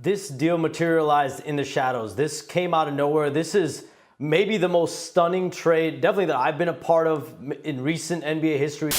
This deal materialized in the shadows. This came out of nowhere. This is maybe the most stunning trade, definitely that I've been a part of in recent NBA history.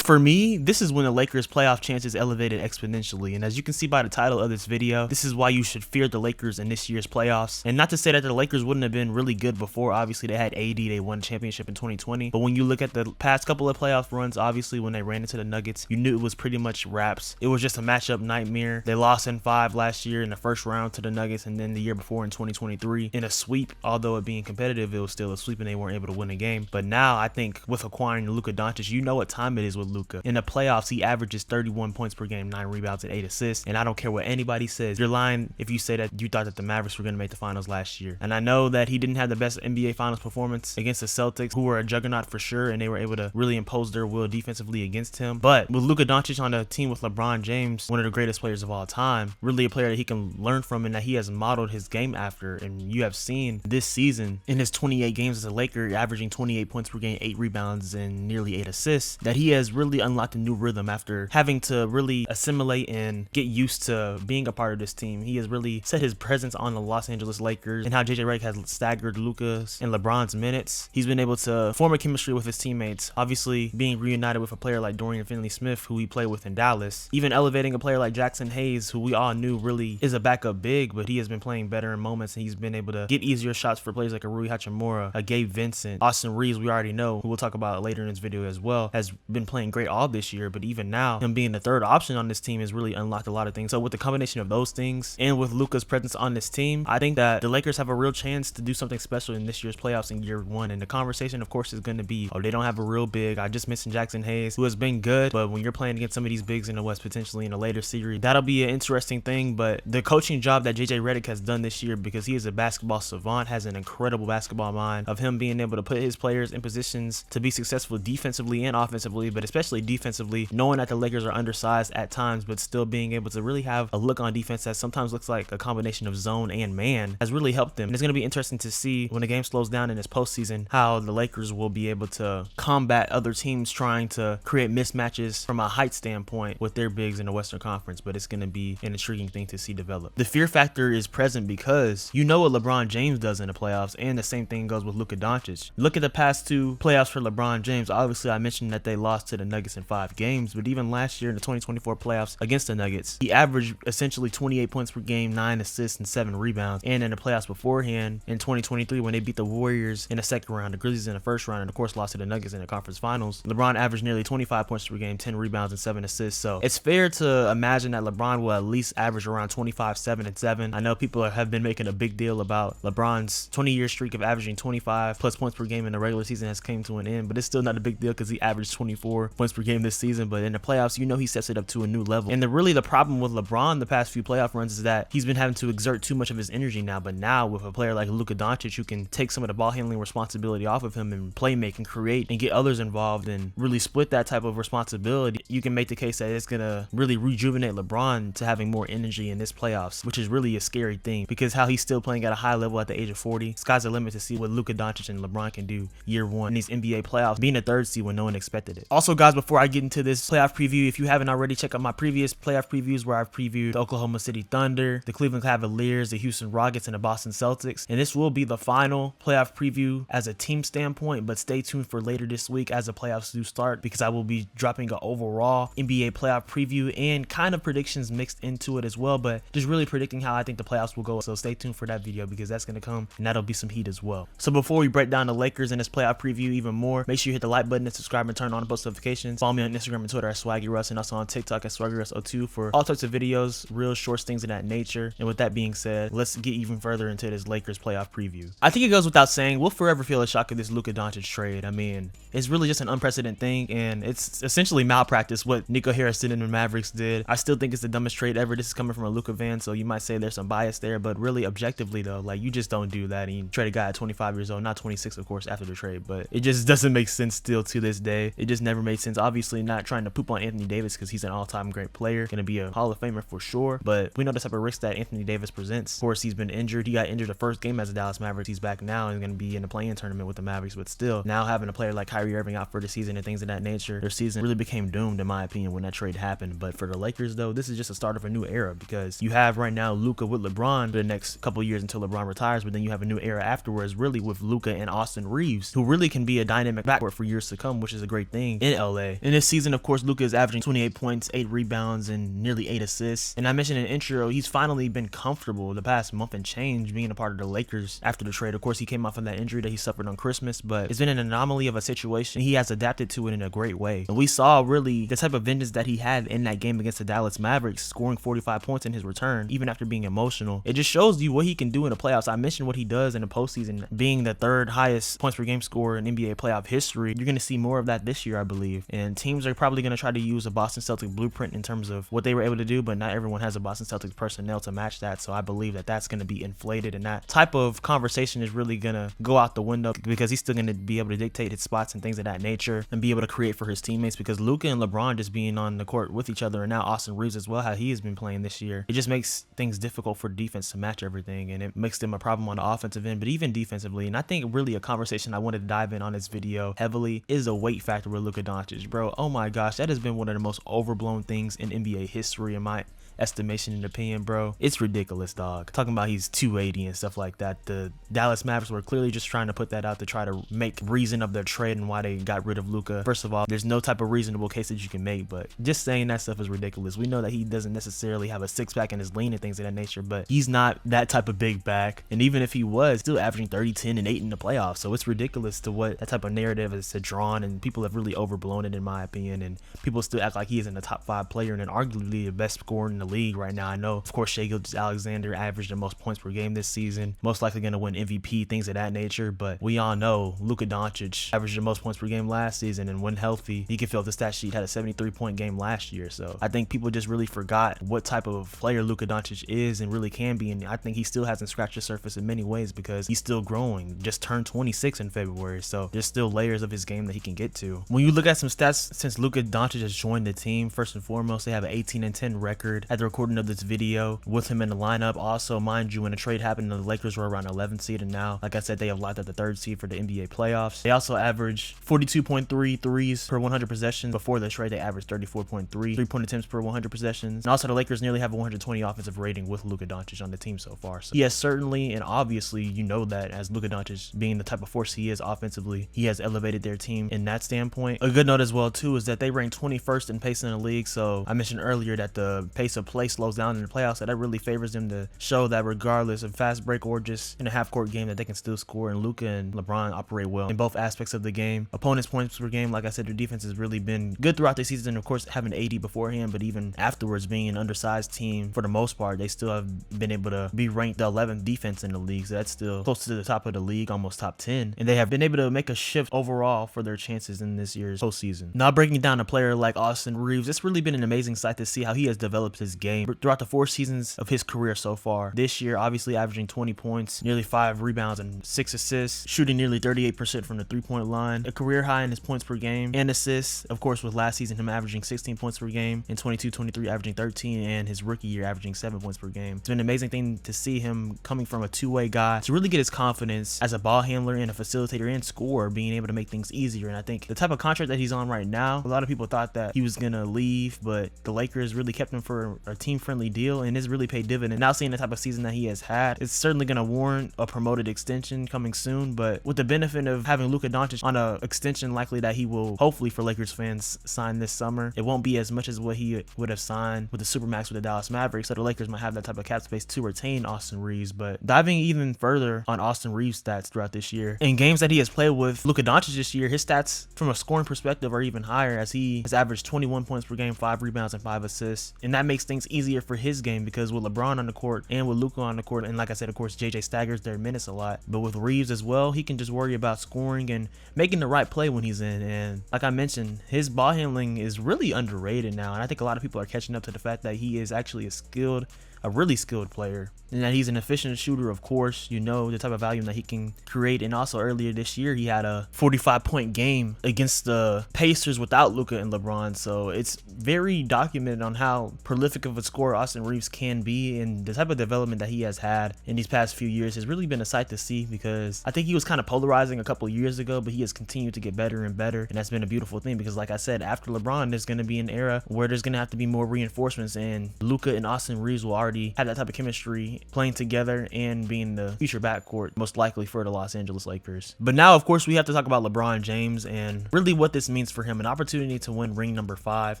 For me, this is when the Lakers' playoff chances elevated exponentially, and as you can see by the title of this video, this is why you should fear the Lakers in this year's playoffs. And not to say that the Lakers wouldn't have been really good before. Obviously, they had AD, they won a championship in 2020, but when you look at the past couple of playoff runs, obviously when they ran into the Nuggets, you knew it was pretty much wraps. It was just a matchup nightmare. They lost in 5 last year in the first round to the Nuggets, and then the year before in 2023 in a sweep. Although it being competitive, it was still a sweep and they weren't able to win a game. But now I think with acquiring Luka Doncic, you know what time it is with Luka. In the playoffs, he averages 31 points per game, 9 rebounds, and 8 assists. And I don't care what anybody says. You're lying if you say that you thought that the Mavericks were going to make the finals last year. And I know that he didn't have the best NBA finals performance against the Celtics, who were a juggernaut for sure, and they were able to really impose their will defensively against him. But with Luka Doncic on a team with LeBron James, one of the greatest players of all time, really a player that he can learn from and that he has modeled his game after. And you have seen this season in his 28 games as a Laker, averaging 28 points per game, 8 rebounds, and nearly 8 assists, that he has really unlocked a new rhythm after having to really assimilate and get used to being a part of this team. He has really set his presence on the Los Angeles Lakers, and how JJ Redick has staggered Luka's and LeBron's minutes. He's been able to form a chemistry with his teammates, obviously being reunited with a player like Dorian Finney-Smith, who he played with in Dallas, even elevating a player like Jackson Hayes, who we all knew really is a backup big, but he has been playing better in moments, and he's been able to get easier shots for players like a Rui Hachimura, a Gabe Vincent, Austin Reaves, we already know, who we'll talk about later in this video as well, has been playing great all this year. But even now, him being the third option on this team has really unlocked a lot of things. So with the combination of those things and with Luka's presence on this team, I think that the Lakers have a real chance to do something special in this year's playoffs in year 1. And the conversation, of course, is going to be, oh, they don't have a real big. I just mentioned Jackson Hayes, who has been good, but when you're playing against some of these bigs in the West, potentially in a later series, that'll be an interesting thing. But the coaching job that JJ Redick has done this year, because he is a basketball savant, has an incredible basketball mind, of him being able to put his players in positions to be successful defensively and offensively, but especially defensively, knowing that the Lakers are undersized at times, but still being able to really have a look on defense that sometimes looks like a combination of zone and man, has really helped them. And it's going to be interesting to see when the game slows down in this postseason how the Lakers will be able to combat other teams trying to create mismatches from a height standpoint with their bigs in the Western Conference. But it's going to be an intriguing thing to see develop. The fear factor is present because you know what LeBron James does in the playoffs, and the same thing goes with Luka Doncic. Look at the past 2 playoffs for LeBron James. Obviously, I mentioned that they lost to the Nuggets in 5 games, but even last year in the 2024 playoffs against the Nuggets, he averaged essentially 28 points per game, 9 assists, and 7 rebounds. And in the playoffs beforehand, in 2023, when they beat the Warriors in the second round, the Grizzlies in the first round, and of course lost to the Nuggets in the conference finals, LeBron averaged nearly 25 points per game, 10 rebounds, and 7 assists. So it's fair to imagine that LeBron will at least average around 25, 7, and 7. I know people have been making a big deal about LeBron's 20-year streak of averaging 25 plus points per game in the regular season has came to an end, but it's still not a big deal because he averaged 24 points per game this season. But in the playoffs, you know he sets it up to a new level. And the problem with LeBron the past few playoff runs is that he's been having to exert too much of his energy now. But now with a player like Luka Doncic, who can take some of the ball handling responsibility off of him and play make and create and get others involved and really split that type of responsibility, you can make the case that it's gonna really rejuvenate LeBron to having more energy in this playoffs, which is really a scary thing because how he's still playing at a high level at the age of 40. Sky's the limit to see what Luka Doncic and LeBron can do year 1 in these NBA playoffs, being a 3rd seed when no one expected it. Also, guys, before I get into this playoff preview, if you haven't already, check out my previous playoff previews where I've previewed the Oklahoma City Thunder, the Cleveland Cavaliers, the Houston Rockets, and the Boston Celtics. And this will be the final playoff preview as a team standpoint, but stay tuned for later this week as the playoffs do start, because I will be dropping an overall NBA playoff preview and kind of predictions mixed into it as well, but just really predicting how I think the playoffs will go. So stay tuned for that video because that's going to come and that'll be some heat as well. So before we break down the Lakers in this playoff preview even more, make sure you hit the like button and subscribe and turn on post notifications. Follow me on Instagram and Twitter at SwaggyRuss, and also on TikTok at SwaggyRuss02 for all types of videos, real shorts, things of that nature. And with that being said, let's get even further into this Lakers playoff preview. I think it goes without saying, we'll forever feel a shock of this Luka Doncic trade. I mean, it's really just an unprecedented thing, and it's essentially malpractice what Nico Harrison and the Mavericks did. I still think it's the dumbest trade ever. This is coming from a Luka fan, so you might say there's some bias there, but really objectively though, like, you just don't do that. And you trade a guy at 25 years old, not 26 of course after the trade, but it just doesn't make sense still to this day. It just never made sense decent. Obviously not trying to poop on Anthony Davis because he's an all-time great player, gonna be a Hall of Famer for sure, but we know the type of risk that Anthony Davis presents. Of course, he's been injured. He got injured the first game as a Dallas Mavericks. He's back now and gonna be in the play-in tournament with the Mavericks, but still, now having a player like Kyrie Irving out for the season and things of that nature, their season really became doomed in my opinion when that trade happened. But for the Lakers though, this is just a start of a new era because you have right now Luka with LeBron for the next couple years until LeBron retires, but then you have a new era afterwards really with Luka and Austin Reaves, who really can be a dynamic backcourt for years to come, which is a great thing in LA. In this season, of course, Luka is averaging 28 points, 8 rebounds, and nearly 8 assists. And I mentioned in the intro, he's finally been comfortable the past month and change being a part of the Lakers after the trade. Of course, he came off of that injury that he suffered on Christmas, but it's been an anomaly of a situation. He has adapted to it in a great way. And we saw really the type of vengeance that he had in that game against the Dallas Mavericks, scoring 45 points in his return, even after being emotional. It just shows you what he can do in the playoffs. I mentioned what he does in the postseason, being the 3rd highest points per game scorer in NBA playoff history. You're going to see more of that this year, I believe. And teams are probably going to try to use a Boston Celtics blueprint in terms of what they were able to do, but not everyone has a Boston Celtics personnel to match that. So I believe that that's going to be inflated, and that type of conversation is really going to go out the window because he's still going to be able to dictate his spots and things of that nature and be able to create for his teammates, because Luka and LeBron just being on the court with each other, and now Austin Reaves as well, how he has been playing this year, it just makes things difficult for the defense to match everything, and it makes them a problem on the offensive end, but even defensively. And I think really a conversation I wanted to dive in on this video heavily is a weight factor with Luka Doncic, bro. Oh my gosh, that has been one of the most overblown things in NBA history in my estimation and opinion, bro. It's ridiculous, dog. Talking about he's 280 and stuff like that. The Dallas Mavericks were clearly just trying to put that out to try to make reason of their trade and why they got rid of Luka. First of all, there's no type of reasonable case that you can make, but just saying that stuff is ridiculous. We know that he doesn't necessarily have a six-pack in his lean and things of that nature, but he's not that type of big back. And even if he was, still averaging 30, 10, and 8 in the playoffs. So it's ridiculous to what that type of narrative is drawn, and people have really overblown it in my opinion, and people still act like he isn't a top 5 player and arguably the best scorer in the league right now. I know, of course, Shai Gilgeous-Alexander averaged the most points per game this season, most likely going to win MVP, things of that nature, but we all know Luka Doncic averaged the most points per game last season, and when healthy, he can fill up the stat sheet, had a 73-point game last year. So I think people just really forgot what type of player Luka Doncic is and really can be, and I think he still hasn't scratched the surface in many ways because he's still growing. Just turned 26 in February, so there's still layers of his game that he can get to. When you look at some stats since Luka Doncic has joined the team, first and foremost, they have an 18-10 record at the recording of this video with him in the lineup. Also, mind you, when the trade happened, the Lakers were around 11th seed, and now, like I said, they have locked up the 3rd seed for the NBA playoffs. They also average 42.3 threes per 100 possessions. Before the trade, they averaged 34.3 3-point attempts per 100 possessions. And also, the Lakers nearly have a 120 offensive rating with Luka Doncic on the team so far. So, yes, certainly, and obviously, you know that as Luka Doncic being the type of force he is offensively, he has elevated their team in that standpoint. A good note as well, too, is that they rank 21st in pace in the league. So, I mentioned earlier that the pace of play slows down in the playoffs, so that really favors them to show that regardless of fast break or just in a half-court game that they can still score, and Luka and LeBron operate well in both aspects of the game. Opponents' points per game, like I said, their defense has really been good throughout the season. Of course, having 80 beforehand, but even afterwards being an undersized team for the most part, they still have been able to be ranked the 11th defense in the league, so that's still close to the top of the league, almost top 10, and they have been able to make a shift overall for their chances in this year's postseason. Now, breaking down a player like Austin Reaves, it's really been an amazing sight to see how he has developed his game throughout the 4 seasons of his career so far. This year, obviously averaging 20 points, nearly 5 rebounds, and 6 assists, shooting nearly 38% from the 3-point line, a career high in his points per game and assists. Of course, with last season him averaging 16 points per game, and 22-23 averaging 13, and his rookie year averaging 7 points per game. It's been an amazing thing to see him coming from a two-way guy to really get his confidence as a ball handler and a facilitator and scorer, being able to make things easier. And I think the type of contract that he's on right now, a lot of people thought that he was gonna leave, but the Lakers really kept him for a team-friendly deal, and it's really paid dividends. Now seeing the type of season that he has had, it's certainly gonna warrant a promoted extension coming soon, but with the benefit of having Luka Doncic on a extension likely that he will hopefully, for Lakers fans, sign this summer, it won't be as much as what he would have signed with the Supermax with the Dallas Mavericks, so the Lakers might have that type of cap space to retain Austin Reaves. But diving even further on Austin Reaves' stats throughout this year, in games that he has played with Luka Doncic this year, his stats from a scoring perspective are even higher, as he has averaged 21 points per game, 5 rebounds, and 5 assists, and that makes things easier for his game because with LeBron on the court and with Luka on the court, and like I said, of course, JJ staggers their minutes a lot, but with Reaves as well, he can just worry about scoring and making the right play when he's in. And like I mentioned, his ball handling is really underrated now, and I think a lot of people are catching up to the fact that he is actually a skilled a really skilled player. And that he's an efficient shooter, of course, you know, the type of volume that he can create. And also earlier this year, he had a 45-point game against the Pacers without Luka and LeBron. So it's very documented on how prolific of a scorer Austin Reaves can be, and the type of development that he has had in these past few years has really been a sight to see, because I think he was kind of polarizing a couple of years ago, but he has continued to get better and better. And that's been a beautiful thing, because like I said, after LeBron, there's going to be an era where there's going to have to be more reinforcements, and Luka and Austin Reaves will already have that type of chemistry playing together and being the future backcourt most likely for the Los Angeles Lakers. But now, of course, we have to talk about LeBron James and really what this means for him. An opportunity to win ring number 5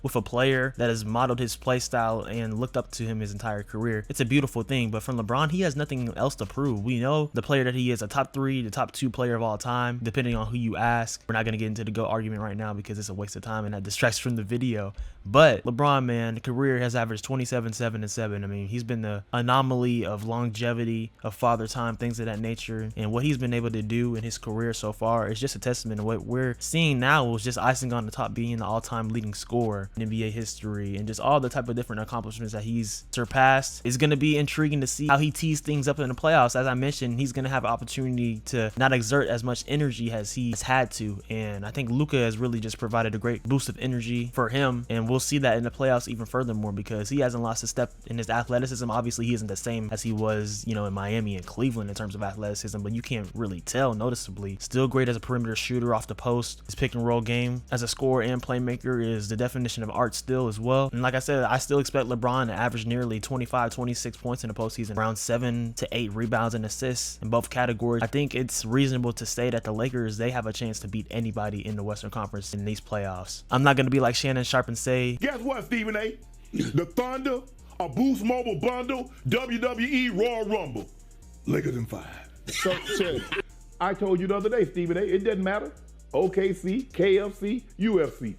with a player that has modeled his play style and looked up to him his entire career. It's a beautiful thing, but from LeBron, he has nothing else to prove. We know the player that he is, a top 3 to top 2 player of all time, depending on who you ask. We're not going to get into the GOAT argument right now because it's a waste of time and that distracts from the video. But LeBron, man, the career has averaged 27, 7, and 7. I mean, he's been the anomaly of longevity, of father time, things of that nature. And what he's been able to do in his career so far is just a testament to what we're seeing now. Was just icing on the top, being the all-time leading scorer in NBA history, and just all the type of different accomplishments that he's surpassed. It's going to be intriguing to see how he tees things up in the playoffs. As I mentioned, he's going to have an opportunity to not exert as much energy as he's had to. And I think Luka has really just provided a great boost of energy for him. And we'll see that in the playoffs even furthermore, because he hasn't lost a step in his athleticism. Obviously, he isn't the same as he was, you know, in Miami and Cleveland in terms of athleticism, but you can't really tell noticeably. Still great as a perimeter shooter off the post. His pick and roll game as a scorer and playmaker is the definition of art still as well. And like I said, I still expect LeBron to average nearly 25, 26 points in the postseason, around 7 to 8 rebounds and assists in both categories. I think it's reasonable to say that the Lakers, they have a chance to beat anybody in the Western Conference in these playoffs. I'm not going to be like Shannon Sharp and say, guess what, Stephen A? The Thunder, a Boost Mobile bundle, WWE Royal Rumble. Lakers in 5. So, I told you the other day, Stephen A, it doesn't matter. OKC, KFC, UFC.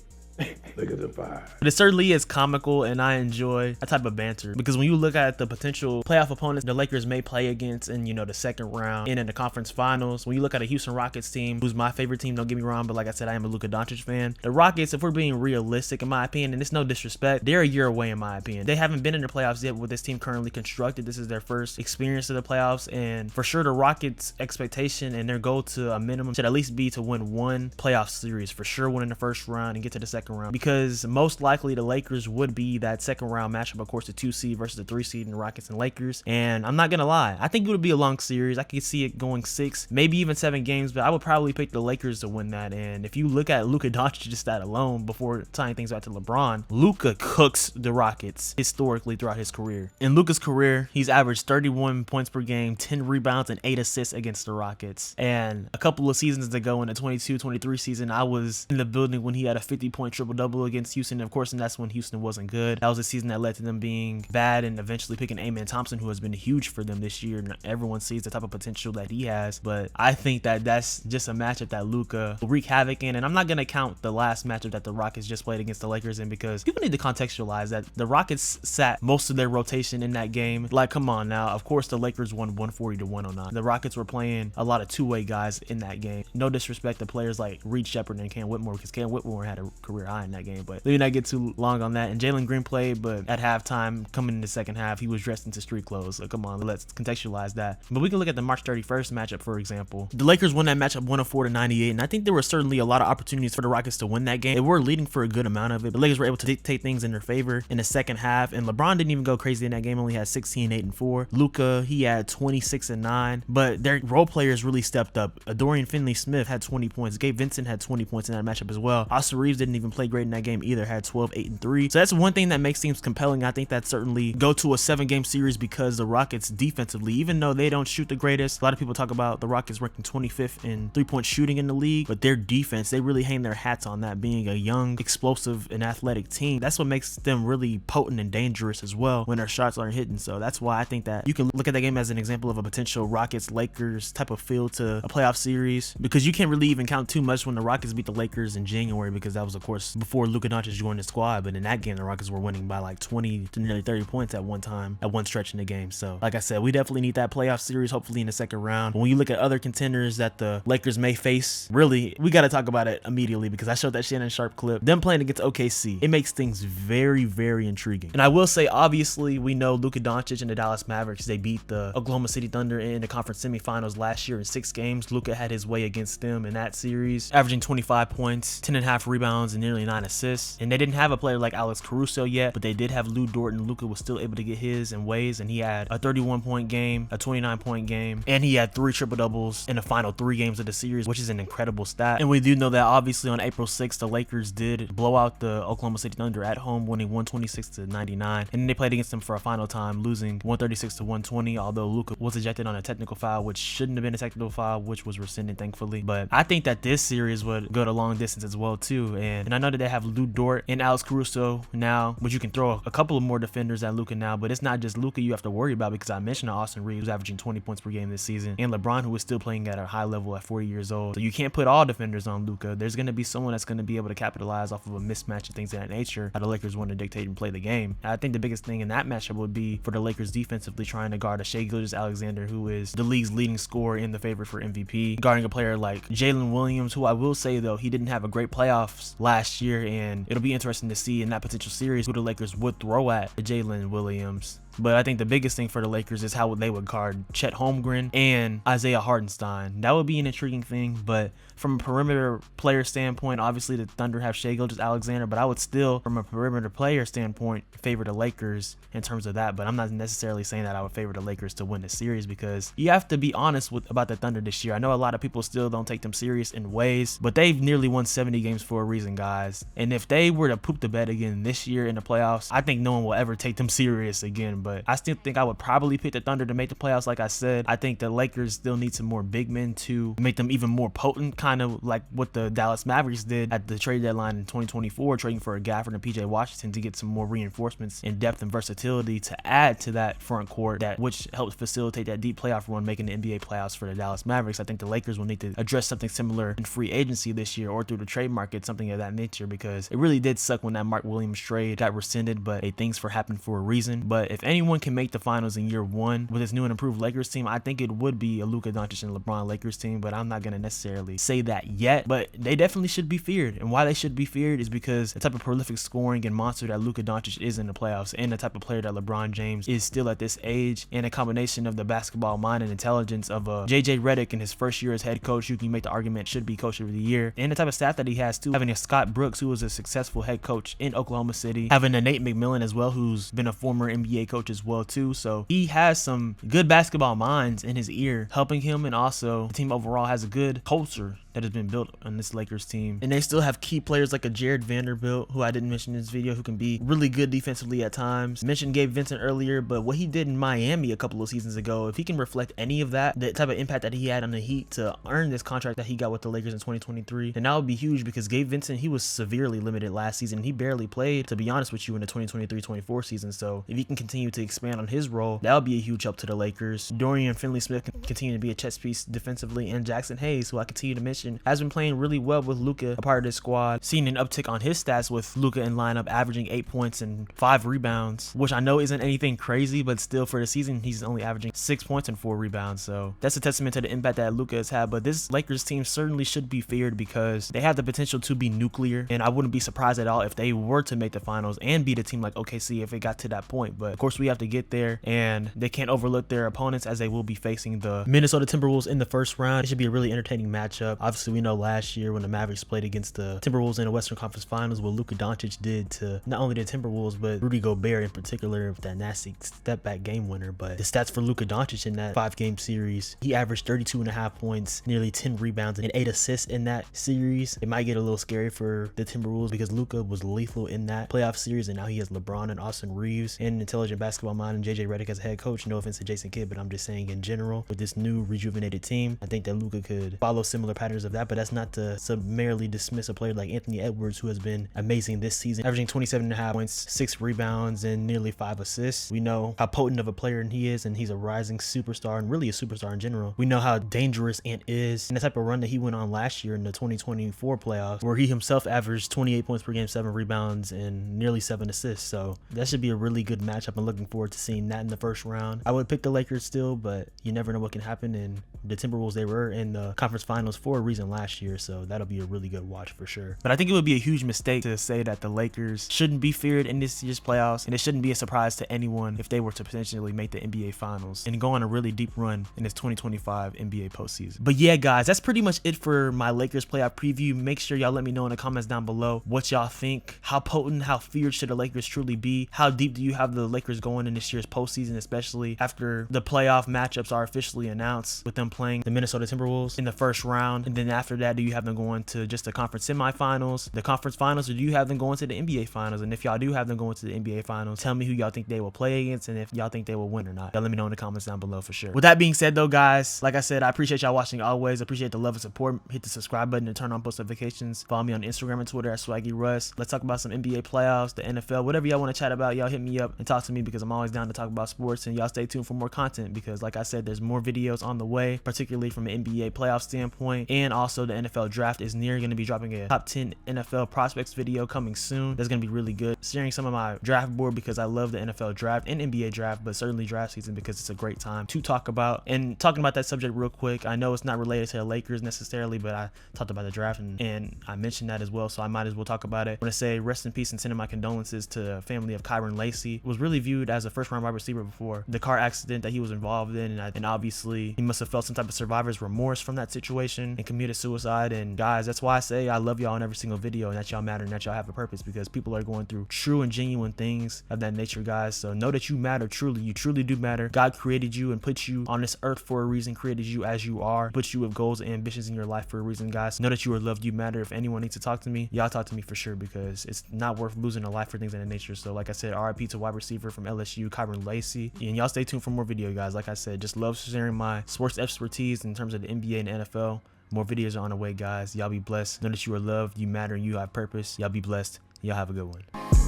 Lakers in 5. But it certainly is comical, and I enjoy that type of banter, because when you look at the potential playoff opponents the Lakers may play against in, you know, the second round and in the conference finals, when you look at a Houston Rockets team, who's my favorite team, don't get me wrong, but like I said, I am a Luka Doncic fan. The Rockets, if we're being realistic, in my opinion, and it's no disrespect, they're a year away in my opinion. They haven't been in the playoffs yet with this team currently constructed. This is their first experience of the playoffs, and for sure the Rockets' expectation and their goal to a minimum should at least be to win one playoff series, for sure win in the first round and get to the second round, because most likely the Lakers would be that second round matchup, of course, the 2 seed versus the 3 seed in the Rockets and Lakers. And I'm not gonna lie, I think it would be a long series. I could see it going 6, maybe even 7 games, but I would probably pick the Lakers to win that. And if you look at Luka Doncic just that alone, before tying things back to LeBron, Luka cooks the Rockets historically throughout his career. In Luka's career, he's averaged 31 points per game, 10 rebounds, and 8 assists against the Rockets. And a couple of seasons ago in the 22-23 season, I was in the building when he had a 50-point triple-double against Houston, of course, and that's when Houston wasn't good. That was a season that led to them being bad and eventually picking Amen Thompson, who has been huge for them this year. And everyone sees the type of potential that he has, but I think that that's just a matchup that Luka will wreak havoc in. And I'm not going to count the last matchup that the Rockets just played against the Lakers in, because people need to contextualize that the Rockets sat most of their rotation in that game. Like, come on now. Of course, the Lakers won 140-109. The Rockets were playing a lot of two-way guys in that game. No disrespect to players like Reed Shepherd and Cam Whitmore, because Cam Whitmore had a career high in that game, but let me not get too long on that. And Jalen Green played, but at halftime, coming in the second half, he was dressed into street clothes. So come on, let's contextualize that. But we can look at the March 31st matchup, for example. The Lakers won that matchup 104-98, and I think there were certainly a lot of opportunities for the Rockets to win that game. They were leading for a good amount of it. The Lakers were able to dictate things in their favor in the second half, and LeBron didn't even go crazy in that game. Only had 16, 8, and 4. Luka, he had 26 and 9, but their role players really stepped up. Dorian Finney-Smith had 20 points. Gabe Vincent had 20 points in that matchup as well. Austin Reaves didn't even play great in that game either, had 12, 8, and 3. So that's one thing that makes teams compelling. I think that certainly go to a 7-game series, because the Rockets defensively, even though they don't shoot the greatest, a lot of people talk about the Rockets ranking 25th in 3-point shooting in the league, but their defense, they really hang their hats on that, being a young, explosive, and athletic team. That's what makes them really potent and dangerous as well when their shots aren't hitting. So that's why I think that you can look at that game as an example of a potential Rockets-Lakers type of feel to a playoff series, because you can't really even count too much when the Rockets beat the Lakers in January, because that was, of course, course, before Luka Doncic joined the squad. But in that game, the Rockets were winning by like 20 to nearly 30 points at one time, at one stretch in the game. So like I said, we definitely need that playoff series, hopefully in the second round. When you look at other contenders that the Lakers may face, really, we got to talk about it immediately because I showed that Shannon Sharp clip. Them playing against OKC, it makes things very, very intriguing. And I will say, obviously, we know Luka Doncic and the Dallas Mavericks, they beat the Oklahoma City Thunder in the conference semifinals last year in 6 games. Luka had his way against them in that series, averaging 25 points, 10.5 rebounds, and nearly 9 assists. And they didn't have a player like Alex Caruso yet, but they did have Lou Dort, and Luka was still able to get his in ways, and he had a 31-point game, a 29-point game, and he had 3 triple-doubles in the final 3 games of the series, which is an incredible stat. And we do know that obviously on April 6th, the Lakers did blow out the Oklahoma City Thunder at home, winning 126-99, and then they played against them for a final time, losing 136-120, although Luka was ejected on a technical foul, which shouldn't have been a technical foul, which was rescinded, thankfully. But I think that this series would go to long distance as well too, and I know that they have Lou Dort and Alex Caruso now, but you can throw a couple of more defenders at Luka now. But it's not just Luka you have to worry about, because I mentioned Austin Reaves, who's averaging 20 points per game this season, and LeBron, who is still playing at a high level at 40 years old. So you can't put all defenders on Luka. There's going to be someone that's going to be able to capitalize off of a mismatch and things of that nature, how the Lakers want to dictate and play the game. I think the biggest thing in that matchup would be for the Lakers defensively trying to guard a Shai Gilgeous-Alexander, who is the league's leading scorer and the favorite for MVP, guarding a player like Jalen Williams, who I will say though, he didn't have a great playoffs last year, and it'll be interesting to see in that potential series who the Lakers would throw at Jalen Williams. But I think the biggest thing for the Lakers is how they would guard Chet Holmgren and Isaiah Hartenstein. That would be an intriguing thing, but from a perimeter player standpoint, obviously the Thunder have Shai Gilgeous-Alexander, but I would still, from a perimeter player standpoint, favor the Lakers in terms of that. But I'm not necessarily saying that I would favor the Lakers to win the series, because you have to be honest about the Thunder this year. I know a lot of people still don't take them serious in ways, but they've nearly won 70 games for a reason, guys. And if they were to poop the bed again this year in the playoffs, I think no one will ever take them serious again. But I still think I would probably pick the Thunder to make the playoffs. Like I said, I think the Lakers still need some more big men to make them even more potent, kind of like what the Dallas Mavericks did at the trade deadline in 2024, trading for a Gafford and PJ Washington to get some more reinforcements in depth and versatility to add to that front court, which helps facilitate that deep playoff run, making the NBA playoffs for the Dallas Mavericks. I think the Lakers will need to address something similar in free agency this year or through the trade market, something of that nature, because it really did suck when that Mark Williams trade got rescinded, but hey, things happen for a reason. But if anyone can make the finals in year one with this new and improved Lakers team, I think it would be a Luka Doncic and LeBron Lakers team, but I'm not going to necessarily say that yet. But they definitely should be feared, and why they should be feared is because the type of prolific scoring and monster that Luka Doncic is in the playoffs, and the type of player that LeBron James is still at this age, and a combination of the basketball mind and intelligence of JJ Redick in his first year as head coach, you can make the argument should be coach of the year, and the type of staff that he has too, having a Scott Brooks, who was a successful head coach in Oklahoma City, having a Nate McMillan as well, who's been a former NBA coach as well too. So he has some good basketball minds in his ear helping him, and also the team overall has a good culture that has been built on this Lakers team. And they still have key players like a Jared Vanderbilt, who I didn't mention in this video, who can be really good defensively at times. Mentioned Gabe Vincent earlier, but what he did in Miami a couple of seasons ago, if he can reflect any of that, the type of impact that he had on the Heat to earn this contract that he got with the Lakers in 2023, then that would be huge, because Gabe Vincent, he was severely limited last season. He barely played, to be honest with you, in the 2023-24 season. So if he can continue to expand on his role, that would be a huge help to the Lakers. Dorian Finney-Smith can continue to be a chess piece defensively, and Jackson Hayes, who I continue to mention, has been playing really well with Luka a part of this squad, seeing an uptick on his stats with Luka in lineup, averaging 8 points and 5 rebounds, which I know isn't anything crazy, but still for the season he's only averaging 6 points and 4 rebounds. So that's a testament to the impact that Luka has had. But this Lakers team certainly should be feared, because they have the potential to be nuclear, and I wouldn't be surprised at all if they were to make the finals and beat a team like OKC if it got to that point. But of course we have to get there, and they can't overlook their opponents, as they will be facing the Minnesota Timberwolves in the first round. It should be a really entertaining matchup. Obviously we know last year when the Mavericks played against the Timberwolves in the Western Conference Finals, what Luka Doncic did to not only the Timberwolves but Rudy Gobert in particular with that nasty step back game winner. But the stats for Luka Doncic in that 5-game series, he averaged 32.5 points, nearly 10 rebounds, and 8 assists in that series. It might get a little scary for the Timberwolves, because Luka was lethal in that playoff series, and now he has LeBron and Austin Reaves and an intelligent basketball mind and JJ Redick as a head coach. No offense to Jason Kidd, but I'm just saying in general, with this new rejuvenated team, I think that Luka could follow similar patterns contenders of that, but that's not to summarily dismiss a player like Anthony Edwards, who has been amazing this season, averaging 27.5 points, 6 rebounds, and nearly 5 assists. We know how potent of a player he is, and he's a rising superstar, and really a superstar in general. We know how dangerous Ant is, and the type of run that he went on last year in the 2024 playoffs, where he himself averaged 28 points per game, 7 rebounds, and nearly 7 assists. So that should be a really good matchup. I'm looking forward to seeing that in the first round. I would pick the Lakers still, but you never know what can happen, and the Timberwolves, they were in the conference finals for a reason last year, so that'll be a really good watch for sure. But I think it would be a huge mistake to say that the Lakers shouldn't be feared in this year's playoffs, and it shouldn't be a surprise to anyone if they were to potentially make the NBA finals and go on a really deep run in this 2025 NBA postseason. But yeah, guys, that's pretty much it for my Lakers playoff preview. Make sure y'all let me know in the comments down below what y'all think. How potent, how feared should the Lakers truly be? How deep do you have the Lakers going in this year's postseason, especially after the playoff matchups are officially announced, with them playing the Minnesota Timberwolves in the first round? And then after that, do you have them going to just the conference semifinals, the conference finals, or do you have them going to the NBA finals? And if y'all do have them going to the NBA finals, tell me who y'all think they will play against and if y'all think they will win or not. Y'all let me know in the comments down below for sure. With that being said though, guys, like I said, I appreciate y'all watching always. Appreciate the love and support. Hit the subscribe button and turn on post notifications. Follow me on Instagram and Twitter at SwaggyRuss. Let's talk about some NBA playoffs, the NFL, whatever y'all want to chat about. Y'all hit me up and talk to me, because I'm always down to talk about sports. And y'all stay tuned for more content, because like I said, there's more videos on the way, particularly from an NBA playoff standpoint, and also the NFL draft is near. Going to be dropping a top 10 NFL prospects video coming soon. That's going to be really good. Sharing some of my draft board, because I love the NFL draft and NBA draft, but certainly draft season, because it's a great time to talk about. And talking about that subject real quick, I know it's not related to the Lakers necessarily, but I talked about the draft and I mentioned that as well, so I might as well talk about it. I want to say rest in peace and sending my condolences to the family of Kyron Lacey. Was really viewed as a first-round wide receiver before the car accident that he was involved in, and obviously he must have felt some type of survivor's remorse from that situation and committed suicide. And guys, that's why I say I love y'all in every single video, and that y'all matter and that y'all have a purpose, because people are going through true and genuine things of that nature, guys. So know that you matter. Truly, you truly do matter. God created you and put you on this earth for a reason, created you as you are, put you with goals and ambitions in your life for a reason, guys. Know that you are loved, you matter. If anyone needs to talk to me, y'all talk to me for sure, because it's not worth losing a life for things of that nature. So like I said, RIP to wide receiver from LSU, Kyron Lacey. And y'all stay tuned for more video, guys. Like I said, just love sharing my sports expertise in terms of the NBA and the NFL. More videos are on the way, guys. Y'all be blessed. Know that you are loved, you matter, and you have purpose. Y'all be blessed. Y'all have a good one.